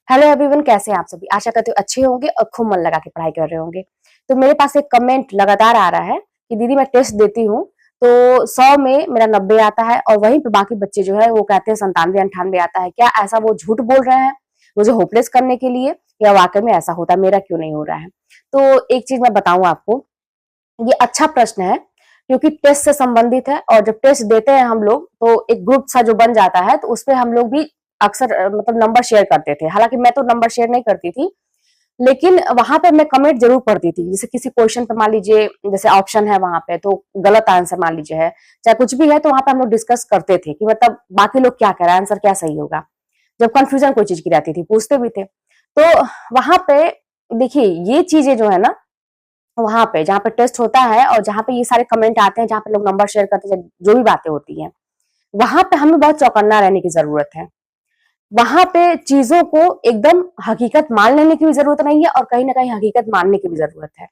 Hello everyone, कैसे हैं आप सभी। आशा करती हूँ अच्छे होंगे और खूब मन लगा के पढ़ाई कर रहे होंगे। तो मेरे पास एक कमेंट लगातार आ रहा है कि दीदी मैं टेस्ट देती हूँ तो 100 में मेरा 90 आता है और वहीं पे बाकी बच्चे जो है वो कहते हैं 97 98 आता है। क्या ऐसा वो झूठ बोल रहे हैं मुझे होपलेस करने के लिए, या वाकई में ऐसा होता है, मेरा क्यों नहीं हो रहा है। तो एक चीज मैं बताऊं आपको, ये अच्छा प्रश्न है क्योंकि टेस्ट से संबंधित है। और जब टेस्ट देते हैं हम लोग तो एक ग्रुप सा जो बन जाता है तो उसपे हम लोग भी अक्सर मतलब नंबर शेयर करते थे। हालांकि मैं तो नंबर शेयर नहीं करती थी, लेकिन वहां पे मैं कमेंट जरूर पढ़ती थी। जैसे किसी क्वेश्चन पे मान लीजिए, जैसे ऑप्शन है वहां पे तो गलत आंसर मान लीजिए है, चाहे कुछ भी है, तो वहां पे हम लोग डिस्कस करते थे कि मतलब बाकी लोग क्या कह रहे हैं, आंसर क्या सही होगा। जब कंफ्यूजन कोई चीज की रहती थी पूछते भी थे। तो वहां पे देखिए ये चीजें जो है ना, वहां पे जहाँ पे टेस्ट होता है और जहाँ पे ये सारे कमेंट आते हैं, जहाँ पे लोग नंबर शेयर करते हैं, जो भी बातें होती हैं, वहां पे हमें बहुत चौकन्ना रहने की जरूरत है। वहां पे चीजों को एकदम हकीकत मान लेने की भी जरूरत नहीं है और कहीं ना कहीं हकीकत मानने की भी जरूरत है।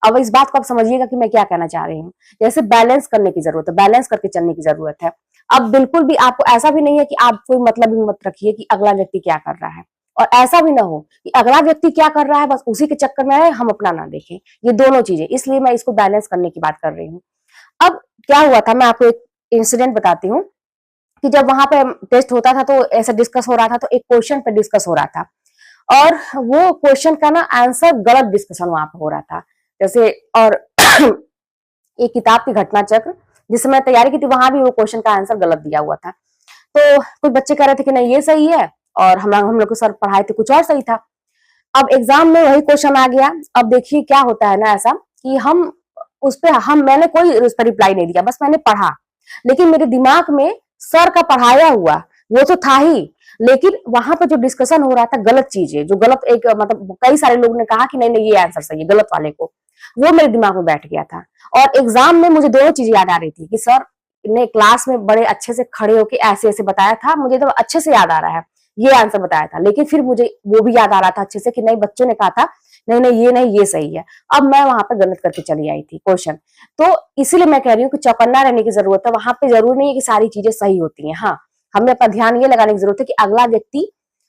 अब इस बात को आप समझिएगा कि मैं क्या कहना चाह रही हूँ। जैसे बैलेंस करने की जरूरत है, बैलेंस करके चलने की जरूरत है। अब बिल्कुल भी आपको ऐसा भी नहीं है कि आप कोई मतलब ही मत रखिए कि अगला व्यक्ति क्या कर रहा है, और ऐसा भी ना हो कि अगला व्यक्ति क्या कर रहा है बस उसी के चक्कर में आए, हम अपना ना देखें। ये दोनों चीजें, इसलिए मैं इसको बैलेंस करने की बात कर रही हूँ। अब क्या हुआ था, मैं आपको एक इंसिडेंट बताती हूँ कि जब वहां पे टेस्ट होता था तो ऐसा डिस्कस हो रहा था, तो एक क्वेश्चन पे डिस्कस हो रहा था और वो क्वेश्चन का ना आंसर गलत डिस्कशन वहां पे हो रहा था। जैसे और एक किताब की घटना चक्र जिसमें मैं तैयारी की थी, वहां भी वो क्वेश्चन का आंसर गलत दिया हुआ था। तो कुछ बच्चे कह रहे थे कि नहीं ये सही है, और हम लोग को सर पढ़ाए थे कुछ और सही था। अब एग्जाम में वही क्वेश्चन आ गया। अब देखिए क्या होता है ना, ऐसा कि हम उस पे हम मैंने कोई उस पर रिप्लाई नहीं दिया, बस मैंने पढ़ा। लेकिन मेरे दिमाग में सर का पढ़ाया हुआ वो तो था ही, लेकिन वहां पर जो डिस्कशन हो रहा था गलत चीजें, जो गलत एक मतलब कई सारे लोगों ने कहा कि नहीं नहीं ये आंसर सही है, गलत वाले को, वो मेरे दिमाग में बैठ गया था। और एग्जाम में मुझे दोनों चीजें याद आ रही थी कि सर ने क्लास में बड़े अच्छे से खड़े होके ऐसे ऐसे बताया था, मुझे तो अच्छे से याद आ रहा है ये आंसर बताया था। लेकिन फिर मुझे वो भी याद आ रहा था अच्छे से कि नहीं बच्चों ने कहा था नहीं नहीं ये नहीं ये सही है। अब मैं वहां पे गलत करके चली आई थी क्वेश्चन। तो इसीलिए मैं कह रही हूँ कि चौकन्ना रहने की जरूरत है। वहां पे जरूर नहीं है कि सारी चीजें सही होती हैं। हाँ, हमें अपना ध्यान ये लगाने की जरूरत है कि अगला व्यक्ति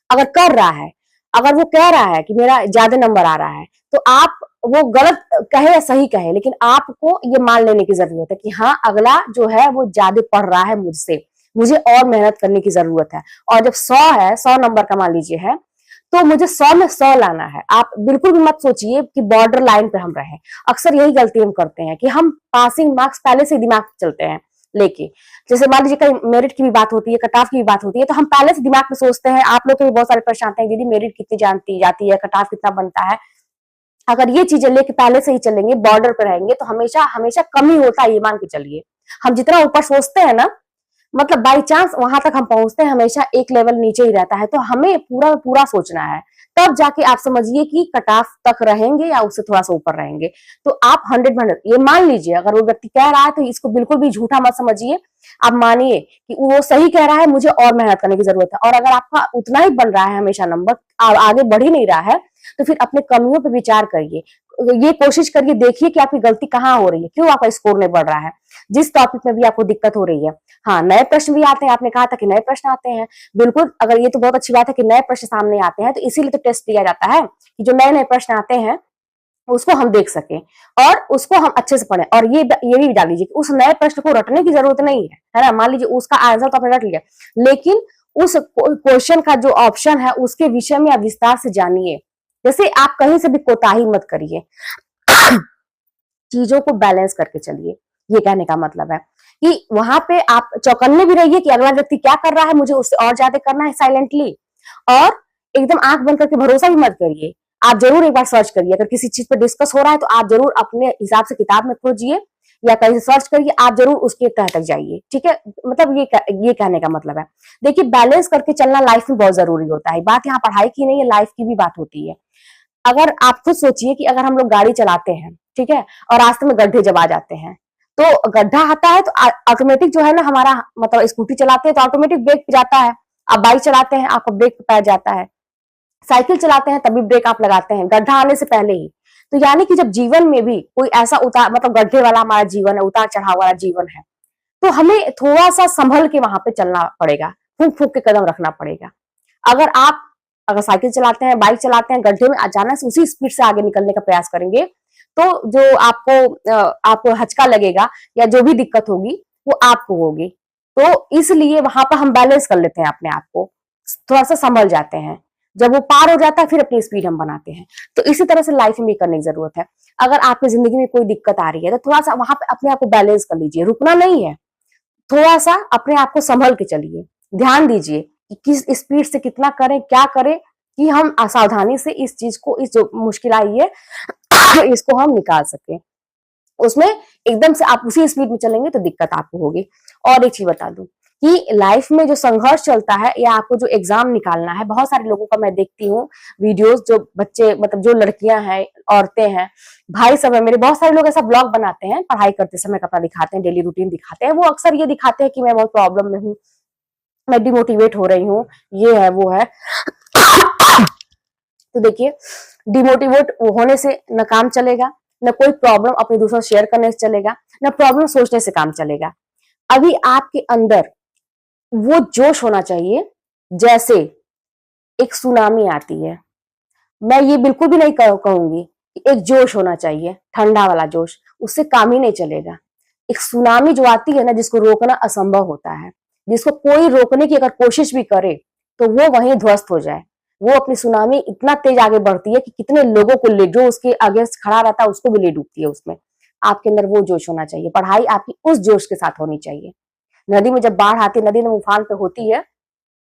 अगर कर रहा है, अगर वो कह रहा है कि मेरा ज्यादा नंबर आ रहा है, तो आप वो गलत कहे या सही कहे, लेकिन आपको ये मान लेने की जरूरत है कि हाँ अगला जो है वो ज्यादा पढ़ रहा है मुझसे, मुझे और मेहनत करने की जरूरत है। और जब 100 है, 100 नंबर का मान लीजिए है, तो मुझे 100 में 100 लाना है। आप बिल्कुल भी मत सोचिए कि बॉर्डर लाइन पे हम रहे। अक्सर यही गलती हम करते हैं कि हम पासिंग मार्क्स पहले से दिमाग में चलते हैं लेके। जैसे मान लीजिए कहीं मेरिट की भी बात होती है, कट ऑफ की भी बात होती है, तो हम पहले से दिमाग में सोचते हैं। आप लोग के भी बहुत सारे प्रश्न आते हैं, दीदी मेरिट कितनी जानती जाती है, कट ऑफ कितना बनता है। अगर ये चीजें लेके पहले से ही चलेंगे, बॉर्डर पे रहेंगे, तो हमेशा हमेशा कम ही होता है, ये मान के चलिए। हम जितना ऊपर सोचते हैं ना, मतलब बाई चांस वहां तक हम पहुंचते हैं, हमेशा एक लेवल नीचे ही रहता है। तो हमें पूरा पूरा सोचना है, तब जाके आप समझिए कि कट ऑफ तक रहेंगे या उससे थोड़ा सा ऊपर रहेंगे। तो आप 100% ये मान लीजिए, अगर वो व्यक्ति कह रहा है तो इसको बिल्कुल भी झूठा मत समझिए। आप मानिए कि वो सही कह रहा है, मुझे और मेहनत करने की जरूरत है। और अगर आपका उतना ही बन रहा है हमेशा नंबर, आगे बढ़ ही नहीं रहा है, तो फिर अपने कमियों पर विचार करिए। ये कोशिश करिए, देखिए कि आपकी गलती कहाँ हो रही है, क्यों आपका स्कोर नहीं बढ़ रहा है, जिस टॉपिक में भी आपको दिक्कत हो रही है। हाँ, नए प्रश्न भी आते हैं, आपने कहा था कि नए प्रश्न आते हैं। बिल्कुल, अगर ये तो बहुत अच्छी बात है कि नए प्रश्न सामने आते हैं, तो इसीलिए तो टेस्ट दिया जाता है कि जो नए नए प्रश्न आते हैं उसको हम देख सकें और उसको हम अच्छे से पढ़ें। और ये भी डाल लीजिए कि उस नए प्रश्न को रटने की जरूरत नहीं है ना। मान लीजिए उसका आंसर तो आपने रट लिया, लेकिन उस क्वेश्चन का जो ऑप्शन है उसके विषय में आप विस्तार से जानिए। जैसे आप कहीं से भी कोताही मत करिए, चीजों को बैलेंस करके चलिए। ये कहने का मतलब है कि वहां पे आप चौकन्ने भी रहिए कि अगला व्यक्ति क्या कर रहा है, मुझे उससे और ज्यादा करना है साइलेंटली। और एकदम आंख बंद करके भरोसा भी मत करिए। आप जरूर एक बार सर्च करिए, अगर किसी चीज पर डिस्कस हो रहा है तो आप जरूर अपने हिसाब से किताब में खोजिए या कहीं से सर्च करिए, आप जरूर उसके तह तक जाइए। ठीक है, मतलब ये कहने का मतलब है। देखिए बैलेंस करके चलना लाइफ में बहुत जरूरी होता है। बात यहाँ पढ़ाई की नहीं है, लाइफ की भी बात होती है। अगर आप खुद सोचिए कि अगर हम लोग गाड़ी चलाते हैं, ठीक है, और रास्ते में गड्ढे जब आ जाते हैं, तो गड्ढा आता है तो ऑटोमेटिक जो है ना, हमारा मतलब स्कूटी चलाते हैं तो ऑटोमेटिक ब्रेक पे जाता है। आप बाइक चलाते हैं आपका ब्रेक पे पैर जाता है। साइकिल चलाते हैं तभी ब्रेक आप लगाते हैं, गड्ढा आने से पहले ही। तो यानी कि जब जीवन में भी कोई ऐसा उतार मतलब गड्ढे वाला हमारा जीवन है, उतार चढ़ाव वाला जीवन है, तो हमें थोड़ा सा संभल के वहां पे चलना पड़ेगा, फूक फूक के कदम रखना पड़ेगा। अगर आप अगर साइकिल चलाते हैं, बाइक चलाते हैं, गड्ढे में अचानक से उसी स्पीड से आगे निकलने का प्रयास करेंगे, तो जो आपको हचका लगेगा या जो भी दिक्कत होगी वो आपको होगी। तो इसलिए वहां पर हम बैलेंस कर लेते हैं अपने आप को, थोड़ा सा संभल जाते हैं। जब वो पार हो जाता है फिर अपनी स्पीड हम बनाते हैं। तो इसी तरह से लाइफ में भी करने की जरूरत है। अगर आपकी जिंदगी में कोई दिक्कत आ रही है तो थोड़ा सा वहां पे अपने आप को बैलेंस कर लीजिए, रुकना नहीं है, थोड़ा सा अपने आप को संभल के चलिए, ध्यान दीजिए कि किस स्पीड से कितना करें, क्या करें, कि हम सावधानी से इस चीज को, इस जो मुश्किल आई है इसको हम निकाल सके। उसमें एकदम से आप उसी स्पीड में चलेंगे तो दिक्कत आपको होगी। और एक चीज बता दूं कि लाइफ में जो संघर्ष चलता है या आपको जो एग्जाम निकालना है, बहुत सारे लोगों का मैं देखती हूँ वीडियोस, जो बच्चे मतलब जो लड़कियां हैं, औरतें हैं, भाई सब है मेरे, बहुत सारे लोग ऐसा ब्लॉग बनाते हैं, पढ़ाई करते समय अपना दिखाते हैं, डेली रूटीन दिखाते हैं। वो अक्सर ये दिखाते हैं कि मैं बहुत प्रॉब्लम में हूँ, मैं डिमोटिवेट हो रही हूँ, ये है वो है। तो देखिए, डिमोटिवेट होने से न काम चलेगा, न कोई प्रॉब्लम अपने दूसरों से शेयर करने से चलेगा, न प्रॉब्लम सोचने से काम चलेगा। अभी आपके अंदर वो जोश होना चाहिए, जैसे एक सुनामी आती है। मैं ये बिल्कुल भी नहीं कहूंगी कि एक जोश होना चाहिए, ठंडा वाला जोश, उससे काम ही नहीं चलेगा। एक सुनामी जो आती है ना, जिसको रोकना असंभव होता है, जिसको कोई रोकने की अगर कोशिश भी करे तो वो वहीं ध्वस्त हो जाए। वो अपनी सुनामी इतना तेज आगे बढ़ती है कि कितने लोगों को ले, जो उसके अगेंस्ट खड़ा रहता है उसको भी ले डूबती है उसमें। आपके अंदर वो जोश होना चाहिए, पढ़ाई आपकी उस जोश के साथ होनी चाहिए। नदी में जब बाढ़ आती है, नदी में उफान पे होती है,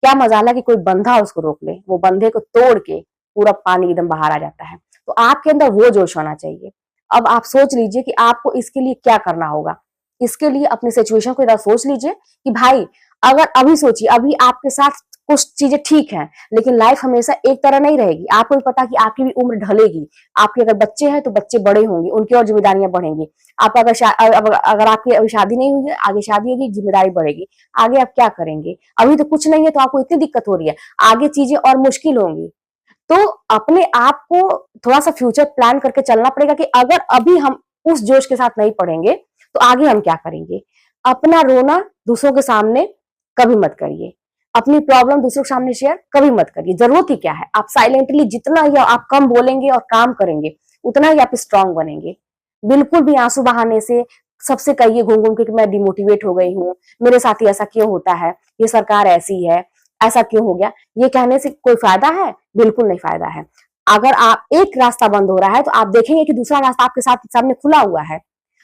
क्या मजाला कि कोई बंधा उसको रोक ले, वो बंधे को तोड़ के पूरा पानी एकदम बाहर आ जाता है। तो आपके अंदर वो जोश होना चाहिए। अब आप सोच लीजिए कि आपको इसके लिए क्या करना होगा। इसके लिए अपनी सिचुएशन को इधर सोच लीजिए कि भाई, अगर अभी सोचिए, अभी आपके साथ कुछ चीजें ठीक हैं, लेकिन लाइफ हमेशा एक तरह नहीं रहेगी। आपको भी पता कि आपकी भी उम्र ढलेगी, आपके अगर बच्चे हैं तो बच्चे बड़े होंगे, उनकी और जिम्मेदारियां बढ़ेंगी। आप अगर आपकी अभी शादी नहीं हुई है, आगे शादी होगी, जिम्मेदारी बढ़ेगी, आगे आप क्या करेंगे? अभी तो कुछ नहीं है तो आपको इतनी दिक्कत हो रही है, आगे चीजें और मुश्किल होंगी। तो अपने आप को थोड़ा सा फ्यूचर प्लान करके चलना पड़ेगा कि अगर अभी हम उस जोश के साथ नहीं पढ़ेंगे तो आगे हम क्या करेंगे। अपना रोना दूसरों के सामने कभी मत करिए, अपनी प्रॉब्लम दूसरों के सामने शेयर कभी मत करिए। जरूरत ही क्या है, आप साइलेंटली जितना ही आप कम बोलेंगे और काम करेंगे उतना ही आप स्ट्रांग बनेंगे। बिल्कुल भी आंसू बहाने से सबसे कहिए घूम घूम के कि मैं डिमोटिवेट हो गई हूँ, मेरे साथ ही ऐसा क्यों होता है, ये सरकार ऐसी है, ऐसा क्यों हो गया, ये कहने से कोई फायदा है? बिल्कुल नहीं फायदा है। अगर आप एक रास्ता बंद हो रहा है तो आप देखेंगे कि दूसरा रास्ता आपके साथ सामने खुला हुआ है।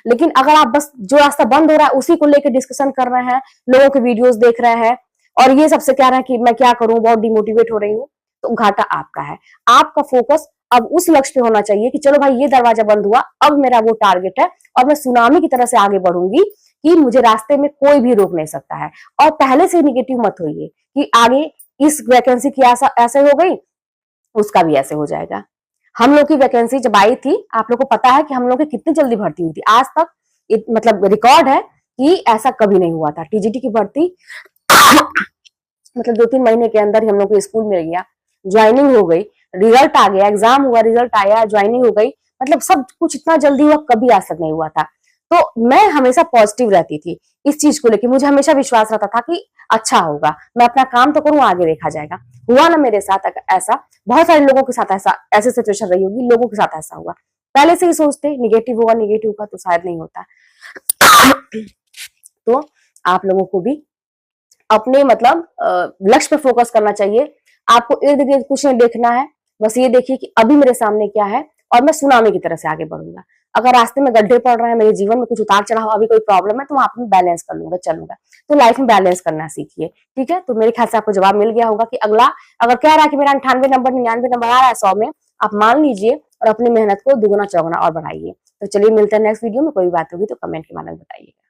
लेकिन अगर आप बस जो रास्ता बंद हो रहा है उसी को लेकर डिस्कशन कर रहे हैं, लोगों के वीडियोस देख रहे हैं और ये सबसे कह रहे हैं कि मैं क्या करूं, बहुत डिमोटिवेट हो रही हूँ, तो घाटा आपका है। आपका फोकस अब उस लक्ष्य पे होना चाहिए कि चलो भाई, ये दरवाजा बंद हुआ, अब मेरा वो टारगेट है और मैं सुनामी की तरह से आगे बढ़ूंगी कि मुझे रास्ते में कोई भी रोक नहीं सकता है। और पहले से निगेटिव मत होइए कि आगे इस वैकेंसी की ऐसे हो गई, उसका भी ऐसे हो जाएगा। हम लोग की वैकेंसी जब आई थी, आप लोग को पता है कि हम लोग की कितनी जल्दी भर्ती हुई थी। आज तक मतलब रिकॉर्ड है कि ऐसा कभी नहीं हुआ था। टीजीटी की भर्ती मतलब 2-3 महीने के अंदर ही हम लोग को स्कूल मिल गया, ज्वाइनिंग हो गई, रिजल्ट आ गया, एग्जाम हुआ, रिजल्ट आया, ज्वाइनिंग हो गई। मतलब सब कुछ इतना जल्दी हुआ, कभी आज तक नहीं हुआ था। तो मैं हमेशा पॉजिटिव रहती थी इस चीज को लेकर, मुझे हमेशा विश्वास रहता था कि अच्छा होगा, मैं अपना काम तो करूँ, आगे देखा जाएगा। हुआ ना मेरे साथ ऐसा, बहुत सारे लोगों के साथ ऐसा ऐसी सिचुएशन रही होगी, लोगों के साथ ऐसा हुआ। पहले से ही सोचते निगेटिव होगा, निगेटिव होगा, तो शायद नहीं होता। तो आप लोगों को भी अपने मतलब लक्ष्य पे फोकस करना चाहिए। आपको इर्द गिर्द कुछ नहीं देखना है, बस ये देखिए कि अभी मेरे सामने क्या है और मैं सुनामी की तरह से आगे बढ़ूंगा। अगर रास्ते में गड्ढे पड़ रहे हैं, मेरे जीवन में कुछ उतार चढ़ाव, अभी कोई प्रॉब्लम है, तो वहां पर बैलेंस कर लूंगा, चलूंगा। तो लाइफ में बैलेंस करना सीखिए, ठीक है। तो मेरे ख्याल से आपको जवाब मिल गया होगा कि अगला अगर कह रहा है कि मेरा 98 नंबर 99 नंबर आ रहा है 100 में, आप मान लीजिए और अपनी मेहनत को दुगुना चौगुना और बढ़ाइए। तो चलिए मिलते हैं नेक्स्ट वीडियो में। कोई बात होगी तो कमेंट के माध्यम बताइएगा।